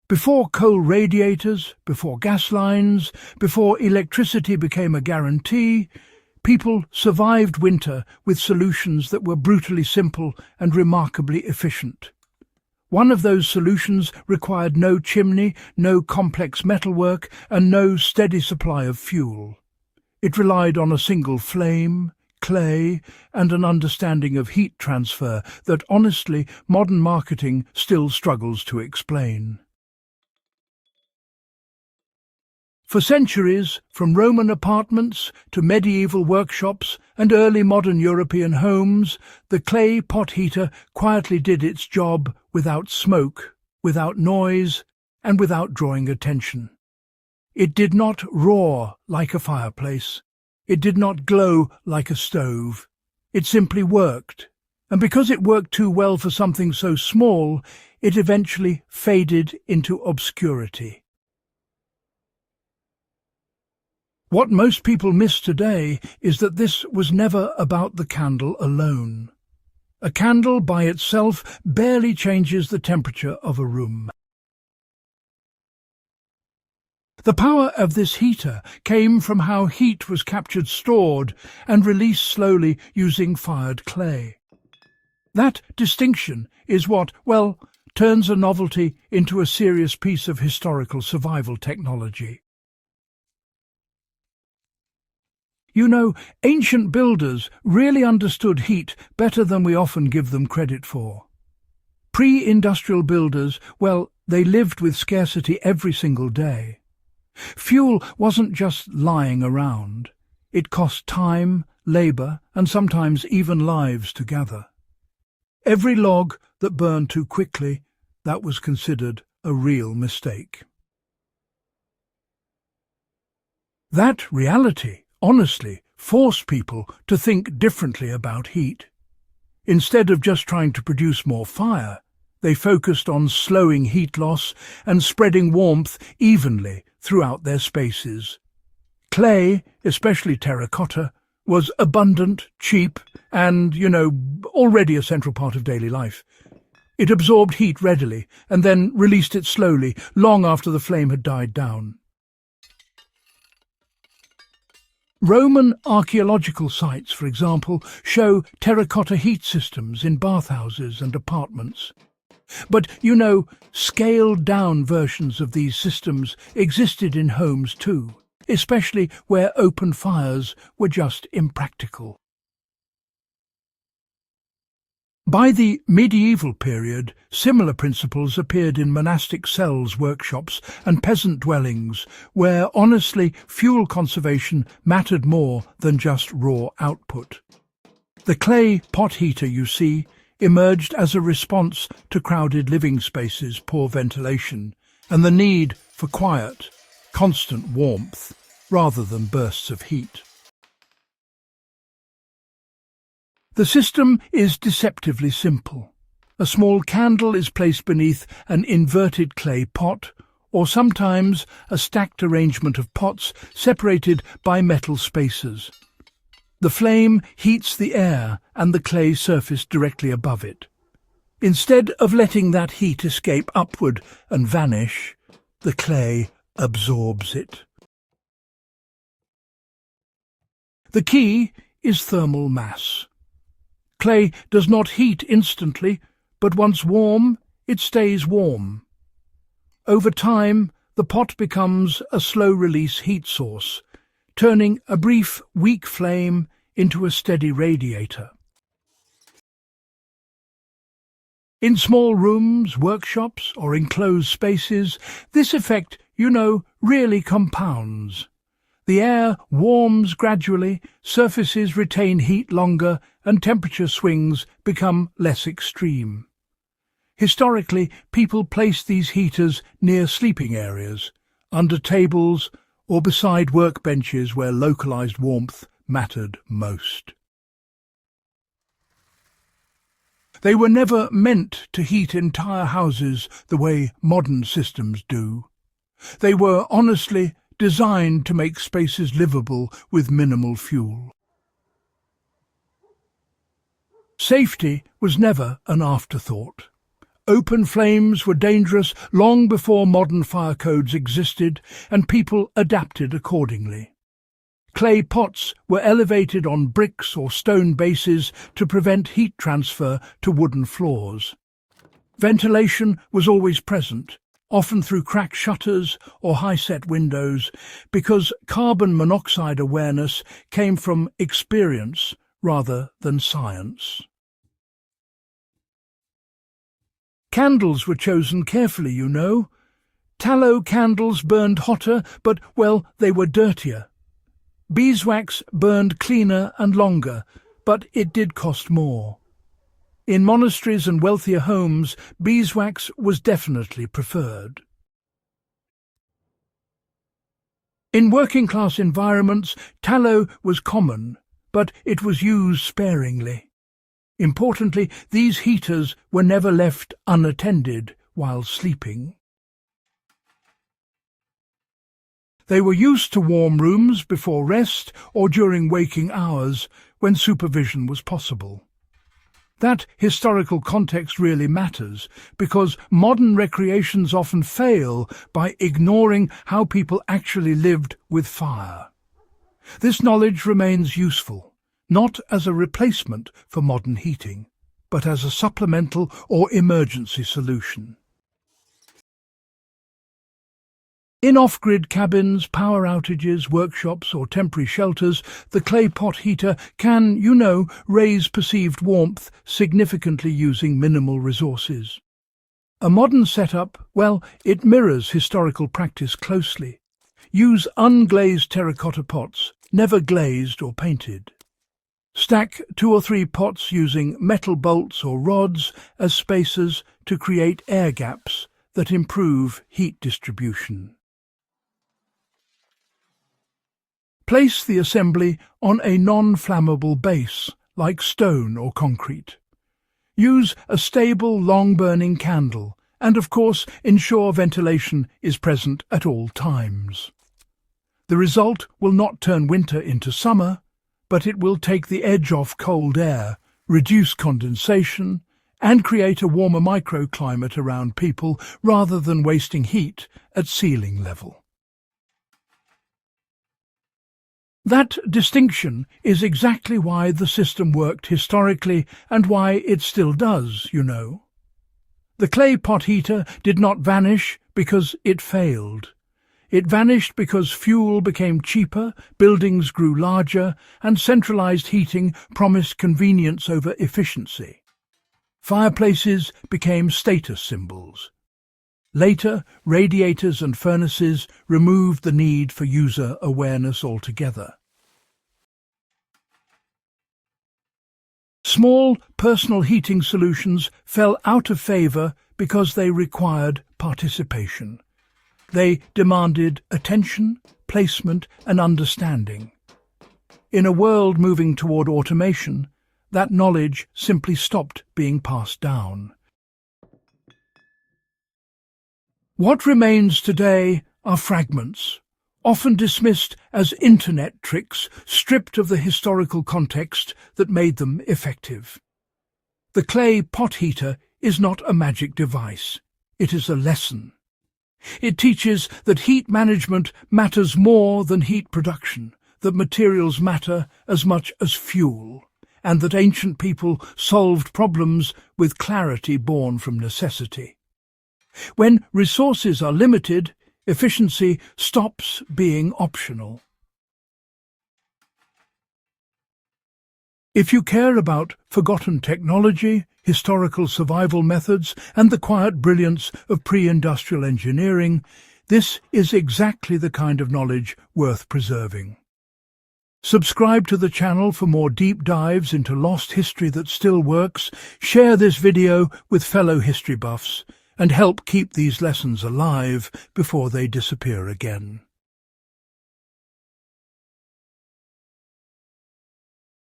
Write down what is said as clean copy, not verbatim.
Before coal radiators, before gas lines, before electricity became a guarantee, people survived winter with solutions that were brutally simple and remarkably efficient. One of those solutions required no chimney, no complex metalwork, and no steady supply of fuel. It relied on a single flame, clay, and an understanding of heat transfer that, honestly, modern marketing still struggles to explain. For centuries, from Roman apartments to medieval workshops and early modern European homes, the clay pot heater quietly did its job without smoke, without noise, and without drawing attention. It did not roar like a fireplace. It did not glow like a stove. It simply worked. And because it worked too well for something so small, it eventually faded into obscurity. What most people miss today is that this was never about the candle alone. A candle by itself barely changes the temperature of a room. The power of this heater came from how heat was captured, stored, and released slowly using fired clay. That distinction is what, turns a novelty into a serious piece of historical survival technology. You know, ancient builders really understood heat better than we often give them credit for. Pre-industrial builders, they lived with scarcity every single day. Fuel wasn't just lying around. It cost time, labour, and sometimes even lives to gather. Every log that burned too quickly, that was considered a real mistake. That reality honestly forced people to think differently about heat. Instead of just trying to produce more fire, they focused on slowing heat loss and spreading warmth evenly throughout their spaces. Clay, especially terracotta, was abundant, cheap, and, already a central part of daily life. It absorbed heat readily and then released it slowly, long after the flame had died down. Roman archaeological sites, for example, show terracotta heat systems in bathhouses and apartments. But, scaled-down versions of these systems existed in homes too, especially where open fires were just impractical. By the medieval period, similar principles appeared in monastic cells, workshops, and peasant dwellings, where, honestly, fuel conservation mattered more than just raw output. The clay pot heater, you see, emerged as a response to crowded living spaces, poor ventilation, and the need for quiet, constant warmth, rather than bursts of heat. The system is deceptively simple. A small candle is placed beneath an inverted clay pot, or sometimes a stacked arrangement of pots separated by metal spacers. The flame heats the air and the clay surface directly above it. Instead of letting that heat escape upward and vanish, the clay absorbs it. The key is thermal mass. Clay does not heat instantly, but once warm, it stays warm. Over time, the pot becomes a slow-release heat source, turning a brief, weak flame into a steady radiator. In small rooms, workshops, or enclosed spaces, this effect, really compounds. The air warms gradually, surfaces retain heat longer, and temperature swings become less extreme. Historically, people placed these heaters near sleeping areas, under tables, or beside workbenches where localized warmth mattered most. They were never meant to heat entire houses the way modern systems do. They were honestly designed to make spaces livable with minimal fuel. Safety was never an afterthought. Open flames were dangerous long before modern fire codes existed, and people adapted accordingly. Clay pots were elevated on bricks or stone bases to prevent heat transfer to wooden floors. Ventilation was always present, often through cracked shutters or high-set windows, because carbon monoxide awareness came from experience rather than science. Candles were chosen carefully, you know. Tallow candles burned hotter, but, well, they were dirtier. Beeswax burned cleaner and longer, but it did cost more. In monasteries and wealthier homes, beeswax was definitely preferred. In working-class environments, tallow was common, but it was used sparingly. Importantly, these heaters were never left unattended while sleeping. They were used to warm rooms before rest or during waking hours when supervision was possible. That historical context really matters because modern recreations often fail by ignoring how people actually lived with fire. This knowledge remains useful, not as a replacement for modern heating, but as a supplemental or emergency solution. In off-grid cabins, power outages, workshops or temporary shelters, the clay pot heater can, you know, raise perceived warmth significantly using minimal resources. A modern setup, well, it mirrors historical practice closely. Use unglazed terracotta pots, never glazed or painted. Stack 2 or 3 pots using metal bolts or rods as spacers to create air gaps that improve heat distribution. Place the assembly on a non-flammable base, like stone or concrete. Use a stable, long-burning candle, and of course ensure ventilation is present at all times. The result will not turn winter into summer, but it will take the edge off cold air, reduce condensation, and create a warmer microclimate around people rather than wasting heat at ceiling level. That distinction is exactly why the system worked historically and why it still does, you know. The clay pot heater did not vanish because it failed. It vanished because fuel became cheaper, buildings grew larger, and centralized heating promised convenience over efficiency. Fireplaces became status symbols. Later, radiators and furnaces removed the need for user awareness altogether. Small personal heating solutions fell out of favor because they required participation. They demanded attention, placement, and understanding. In a world moving toward automation, that knowledge simply stopped being passed down. What remains today are fragments, often dismissed as internet tricks, stripped of the historical context that made them effective. The clay pot heater is not a magic device. It is a lesson. It teaches that heat management matters more than heat production, that materials matter as much as fuel, and that ancient people solved problems with clarity born from necessity. When resources are limited, efficiency stops being optional. If you care about forgotten technology, historical survival methods, and the quiet brilliance of pre-industrial engineering, this is exactly the kind of knowledge worth preserving. Subscribe to the channel for more deep dives into lost history that still works, share this video with fellow history buffs, and help keep these lessons alive before they disappear again.